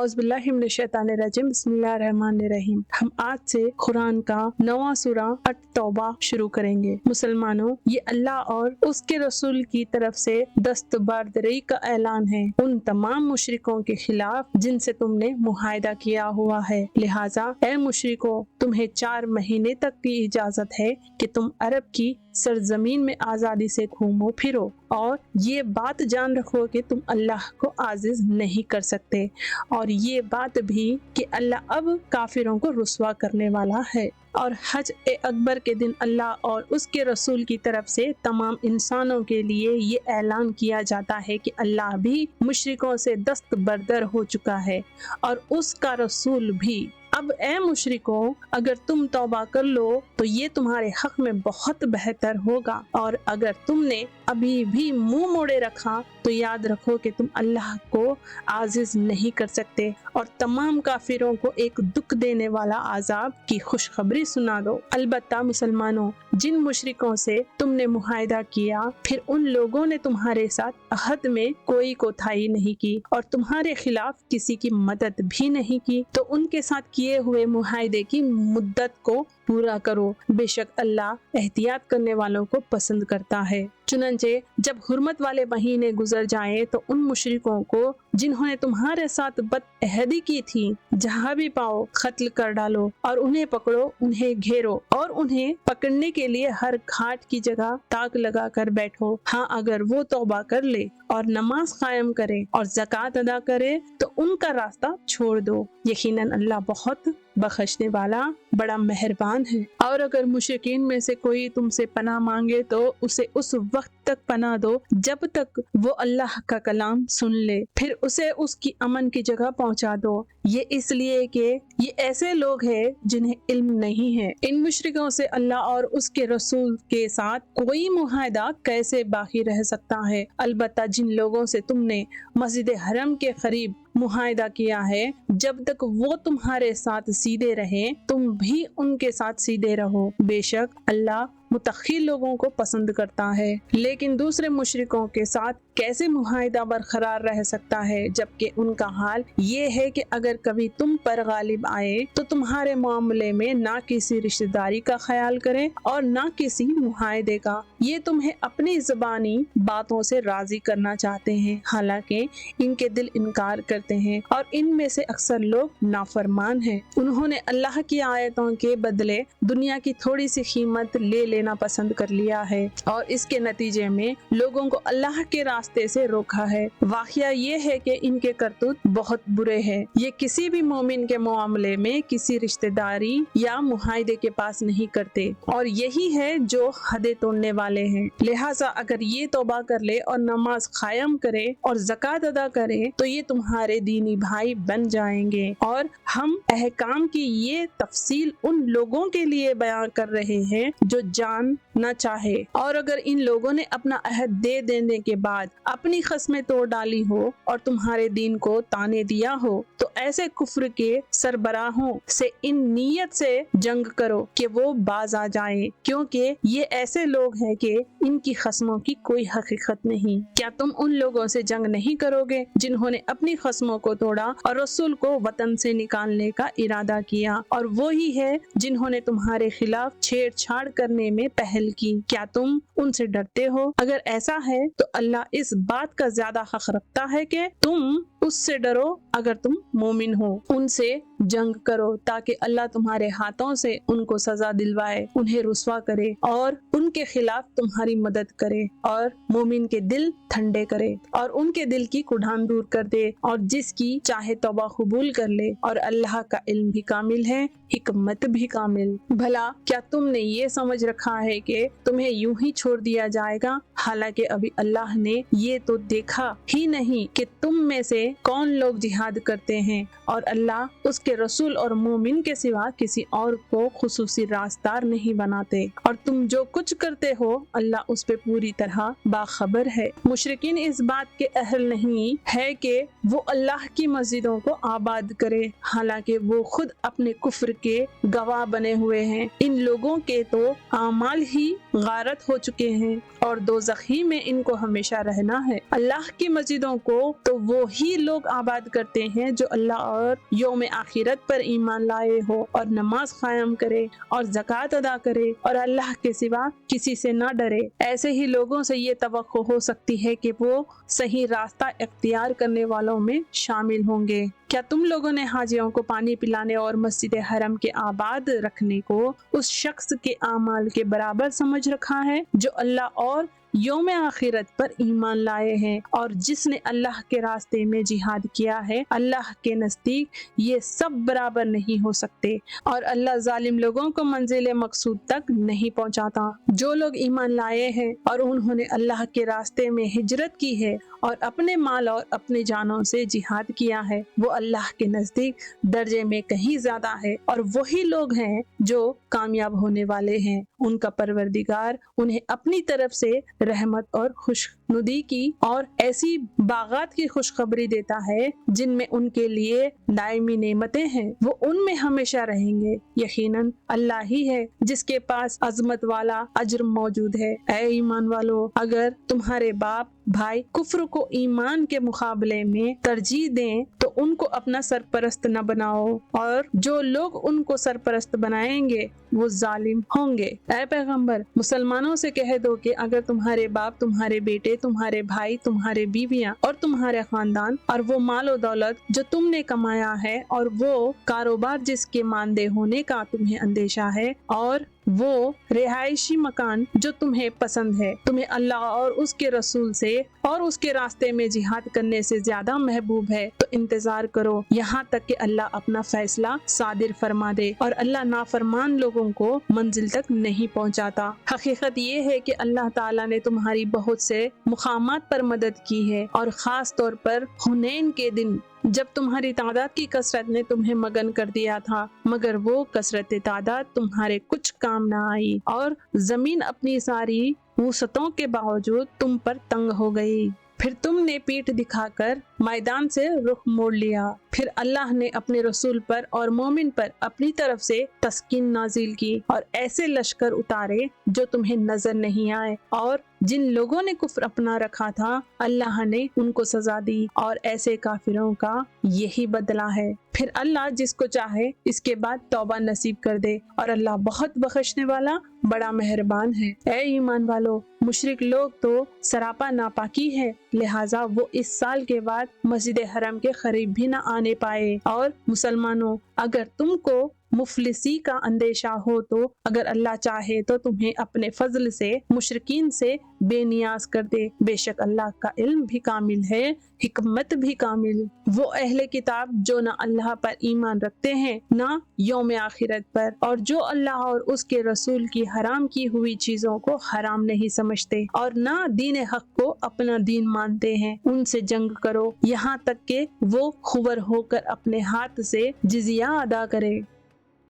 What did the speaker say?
औज़ बिल्लाहि मिनश शैतानिर रजीम, बिस्मिल्लाहिर्रहमानिर्रहीम। हम आज से कुरान का 9वां सूरा अत-तौबा शुरू करेंगे। मुसलमानों, ये अल्लाह और उसके रसूल की तरफ से दस्तबरदरी का ऐलान है उन तमाम मुशरिकों के खिलाफ जिनसे तुमने मुआहदा किया हुआ है। लिहाजा ए मुशरिकों, तुम्हें 4 महीने तक की इजाजत है कि तुम अरब की सरजमीन में आजादी से घूमो फिरो, और ये बात जान रखो कि तुम अल्लाह को आजिज नहीं कर सकते, और ये बात भी कि अल्लाह अब काफिरों को रुस्वा करने वाला है। और हज ए अकबर के दिन अल्लाह और उसके रसूल की तरफ से तमाम इंसानों के लिए ये ऐलान किया जाता है कि अल्लाह भी मुशरिकों से दस्तबरदर हो चुका है और उसका रसूल भी। अब ए मुशरिकों, अगर तुम तौबा कर लो तो ये तुम्हारे हक में बहुत बेहतर होगा, और अगर तुमने अभी भी मुंह मोड़े रखा तो याद रखो कि तुम अल्लाह को आजिज नहीं कर सकते, और तमाम काफिरों को एक दुख देने वाला अजाब की खुशखबरी सुना दो। अलबत्ता मुसलमानों, जिन मुशरिकों से तुमने मुआहदा किया फिर उन लोगों ने तुम्हारे साथ अहद में कोई कोताही नहीं की और तुम्हारे खिलाफ किसी की मदद भी नहीं की, तो उनके साथ किए हुए मुआहदे की मुद्दत को पूरा करो। बेशक अल्लाह एहतियात करने वालों को पसंद करता है। चुनंचे जब हुर्मत वाले महीने गुजर जाएं तो उन मुशरिकों को जिन्होंने तुम्हारे साथ बदअहदी की थी जहाँ भी पाओ कत्ल कर डालो, और उन्हें पकड़ो, उन्हें घेरो और उन्हें पकड़ने के लिए हर घाट की जगह ताक लगा कर बैठो। हाँ, अगर वो तौबा कर ले और नमाज कायम करे और ज़कात अदा करे तो उनका रास्ता छोड़ दो। यकीनन अल्लाह बहुत बख्शने वाला बड़ा मेहरबान है। और अगर मुशरिकीन में से कोई तुमसे पनाह मांगे तो उसे उस वक्त तक पनाह दो जब तक वो अल्लाह का कलाम सुन ले, फिर उसे उसकी अमन की जगह पहुंचा दो। ये इसलिए कि ये ऐसे लोग हैं जिन्हें इल्म नहीं है। इन मुशरिकों से अल्लाह और उसके रसूल के साथ कोई मुआहदा कैसे बाकी रह सकता है। अलबत्ता जिन लोगों से तुमने मस्जिद हरम के करीब मुआहदा किया है, जब तक वो तुम्हारे साथ सीधे रहें तुम भी उनके साथ सीधे रहो। बेशक अल्लाह मुतक़ी लोगों को पसंद करता है। लेकिन दूसरे मुशरिकों के साथ कैसे मुआहदा बरकरार रह सकता है जबकि उनका हाल ये है कि अगर कभी तुम पर गालिब आए तो तुम्हारे मामले में ना किसी रिश्तेदारी का ख्याल करें और ना किसी मुआहदे का। ये तुम्हें अपनी ज़बानी बातों से राजी करना चाहते हैं, हालांकि इनके दिल इनकार करते हैं और इनमें से अक्सर लोग नाफरमान हैं। उन्होंने अल्लाह की आयतों के बदले दुनिया की थोड़ी सी कीमत ले लेना पसंद कर लिया है और इसके नतीजे में लोगों को अल्लाह के रास्ते से रोका है। वाक़या ये है कि इनके करतूत बहुत बुरे हैं। ये किसी भी मोमिन के मामले में किसी रिश्तेदारी या मुआहदे के पास नहीं करते और यही है जो हदें तोड़ने वाले हैं। लिहाजा अगर ये तौबा कर ले और नमाज कायम करे और ज़कात अदा करे तो ये तुम्हारे दीनी भाई बन जाएंगे। और हम अहकाम की ये तफसील उन लोगों के लिए बयान कर रहे हैं जो जान न चाहे, और अगर इन लोगों ने अपना अहद दे देने के बाद अपनी खस्में तोड़ डाली हो और तुम्हारे दीन को ताने दिया हो तो ऐसे कुफ्र के सरबराहों से इन नीयत से जंग करो कि वो बाज आ जाए, क्योंकि ये ऐसे लोग हैं कि इनकी खस्मों की कोई हकीकत नहीं। क्या तुम उन लोगों से जंग नहीं करोगे जिन्होंने अपनी खस्मों को तोड़ा और रसूल को वतन से निकालने का इरादा किया, और वो ही है जिन्होंने तुम्हारे खिलाफ छेड़छाड़ करने में पहल की। क्या तुम उनसे डरते हो? अगर ऐसा है तो अल्लाह इस बात का ज्यादा हक रखता है कि तुम उससे डरो। अगर तुम मोमिन हो उनसे जंग करो ताकि अल्लाह तुम्हारे हाथों से उनको सजा दिलवाए, उन्हें रुस्वा करे और उनके खिलाफ तुम्हारी मदद करे और मोमिन के दिल ठंडे करे और उनके दिल की कुढ़ान दूर कर दे और जिसकी चाहे तौबा कबूल कर ले। और अल्लाह का इल्म भी कामिल है, हिकमत भी कामिल। भला क्या तुमने ये समझ रखा है कि तुम्हें यूं ही छोड़ दिया जाएगा, हालांकि अभी अल्लाह ने ये तो देखा ही नहीं कि तुम में से कौन लोग जिहाद करते हैं, और अल्लाह उसके रसूल और मोमिन के सिवा किसी और को खुसूसी रास्तार नहीं बनाते, और तुम जो कुछ करते हो अल्लाह उस पे पूरी तरह बाखबर है। मुशरिकीन इस बात के अहल नहीं है कि वो अल्लाह की मस्जिदों को आबाद करे, हालांकि वो खुद अपने कुफ्र के गवाह बने हुए हैं। इन लोगों के तो आमाल ही गारत हो चुके हैं और दोज़खी में इनको हमेशा रहना है। अल्लाह की मस्जिदों को तो वो ही लोग आबाद करते کرتے ہیں جو اللہ اور یوم آخرت پر ایمان لائے ہو اور نماز قائم کرے اور زکوٰۃ ادا کرے اور اللہ کے سوا کسی سے نہ ڈرے، ایسے ہی لوگوں سے یہ توقع ہو سکتی ہے کہ وہ صحیح راستہ اختیار کرنے والوں میں شامل ہوں گے۔ کیا تم لوگوں نے حاجیوں کو پانی پلانے اور مسجد حرم کے آباد رکھنے کو اس شخص کے اعمال کے برابر سمجھ رکھا ہے جو اللہ اور یوم آخرت پر ایمان لائے ہیں اور جس نے اللہ کے راستے میں جہاد کیا ہے؟ اللہ کے نزدیک یہ سب برابر نہیں ہو سکتے اور اللہ ظالم لوگوں کو منزل مقصود تک نہیں پہنچاتا۔ جو لوگ ایمان لائے ہیں اور انہوں نے اللہ کے راستے میں ہجرت کی ہے اور اپنے مال اور اپنے جانوں سے جہاد کیا ہے، وہ اللہ کے نزدیک درجے میں کہیں زیادہ ہے اور وہی لوگ ہیں جو کامیاب ہونے والے ہیں۔ ان کا پروردگار انہیں اپنی طرف سے رحمت اور خوشنودی کی اور ایسی باغات کی خوشخبری دیتا ہے جن میں ان کے لیے دائمی نعمتیں ہیں، وہ ان میں ہمیشہ رہیں گے۔ یقیناً اللہ ہی ہے جس کے پاس عظمت والا اجر موجود ہے۔ اے ایمان والو، اگر تمہارے باپ بھائی کفر کو ایمان کے مقابلے میں ترجیح دیں تو ان کو اپنا سرپرست نہ بناؤ، اور جو لوگ ان کو سرپرست بنائیں گے وہ ظالم ہوں گے۔ اے پیغمبر، مسلمانوں سے کہہ دو کہ اگر تمہارے باپ، تمہارے بیٹے، تمہارے بھائی، تمہارے بیویاں اور تمہارے خاندان اور وہ مال و دولت جو تم نے کمایا ہے اور وہ کاروبار جس کے ماندے ہونے کا تمہیں اندیشہ ہے اور وہ رہائشی مکان جو تمہیں پسند ہے، تمہیں اللہ اور اس کے رسول سے اور اس کے راستے میں جہاد کرنے سے زیادہ محبوب ہے، تو انتظار کرو یہاں تک کہ اللہ اپنا فیصلہ صادر فرما دے، اور اللہ نافرمان لوگوں کو منزل تک نہیں پہنچاتا۔ حقیقت یہ ہے کہ اللہ تعالیٰ نے تمہاری بہت سے مقامات پر مدد کی ہے، اور خاص طور پر حنین کے دن جب تمہاری تعداد کی کثرت نے تمہیں مگن کر دیا تھا، مگر وہ کثرت تعداد تمہارے کچھ کام نہ آئی، اور زمین اپنی ساری وسعتوں کے باوجود تم پر تنگ ہو گئی۔ پھر تم نے پیٹھ دکھا کر میدان سے رخ موڑ لیا۔ پھر اللہ نے اپنے رسول پر اور مومن پر اپنی طرف سے تسکین نازل کی اور ایسے لشکر اتارے جو تمہیں نظر نہیں آئے، اور جن لوگوں نے کفر اپنا رکھا تھا اللہ نے ان کو سزا دی، اور ایسے کافروں کا یہی بدلہ ہے۔ پھر اللہ جس کو چاہے اس کے بعد توبہ نصیب کر دے، اور اللہ بہت بخشنے والا بڑا مہربان ہے۔ اے ایمان والو، مشرک لوگ تو سراپا ناپاکی ہے، لہٰذا وہ اس سال کے بعد مسجد حرم کے قریب بھی نہ آنے پائے۔ اور مسلمانوں، اگر تم کو مفلسی کا اندیشہ ہو تو اگر اللہ چاہے تو تمہیں اپنے فضل سے مشرکین سے بے نیاز کر دے، بے شک اللہ کا علم بھی کامل ہے، حکمت بھی کامل۔ وہ اہل کتاب جو نہ اللہ پر ایمان رکھتے ہیں نہ یوم آخرت پر، اور جو اللہ اور اس کے رسول کی حرام کی ہوئی چیزوں کو حرام نہیں سمجھتے اور نہ دین حق کو اپنا دین مانتے ہیں، ان سے جنگ کرو یہاں تک کہ وہ خبر ہو کر اپنے ہاتھ سے جزیہ ادا کرے۔